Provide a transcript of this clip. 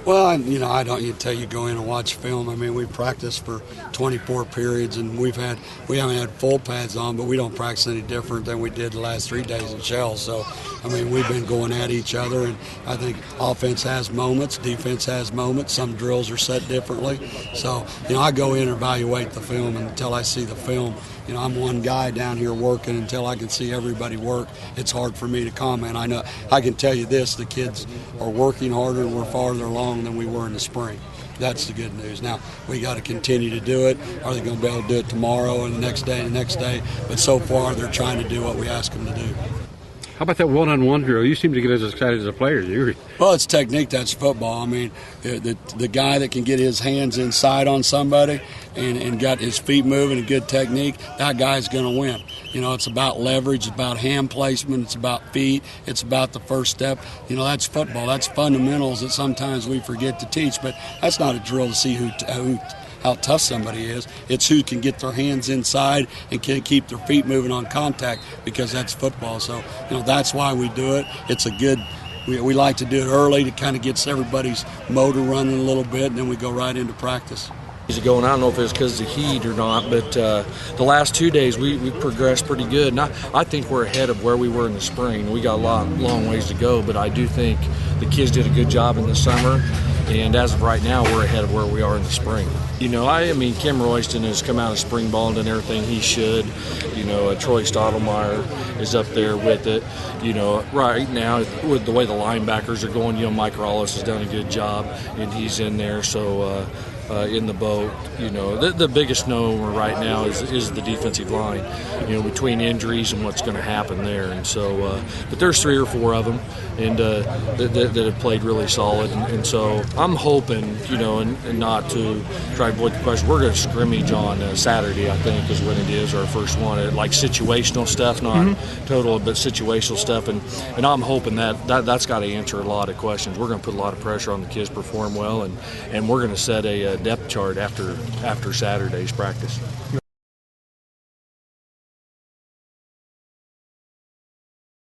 Well, I don't until you go in and watch film. I mean, we practice for 24 periods, and we haven't had full pads on, but we don't practice any different than we did the last 3 days in Shell. So, I mean, we've been going at each other, and I think offense has moments, defense has moments. Some drills are set differently. So, I go in and evaluate the film, and until I see the film, I'm one guy down here working. Until I can see everybody work, it's hard for me to comment. I know I can tell you this: the kids are working harder, and we're farther along than we were in the spring. That's the good news. Now, we got to continue to do it. Are they going to be able to do it tomorrow and the next day and the next day? But so far, they're trying to do what we ask them to do. How about that one-on-one drill? You seem to get as excited as a player. Well, it's technique. That's football. I mean, the guy that can get his hands inside on somebody and got his feet moving and good technique, that guy's going to win. It's about leverage, it's about hand placement, it's about feet, it's about the first step. That's football. That's fundamentals that sometimes we forget to teach. But that's not a drill to see how tough somebody is. It's who can get their hands inside and can keep their feet moving on contact, because that's football. So, that's why we do it. It's a good, we like to do it early to kind of get everybody's motor running a little bit, and then we go right into practice. Going, I don't know if it's because of the heat or not, but the last 2 days we progressed pretty good. And I think we're ahead of where we were in the spring. We got a long ways to go, but I do think the kids did a good job in the summer. And as of right now, we're ahead of where we are in the spring. I mean, Kim Royston has come out of spring ball and done everything he should. Troy Stottlemyre is up there with it. Right now, with the way the linebackers are going, Mike Rawlis has done a good job, and he's in there. So in the boat, the biggest known right now is the defensive line. Between injuries and what's going to happen there, and so. But there's 3 or 4 of them, and that have played really solid, and so I'm hoping, and not to try to avoid the question. We're going to scrimmage on Saturday, I think, is when it is, our first one. Like situational stuff, not total, but situational stuff, and I'm hoping that's got to answer a lot of questions. We're going to put a lot of pressure on the kids to perform well, and we're going to set a depth chart after Saturday's practice.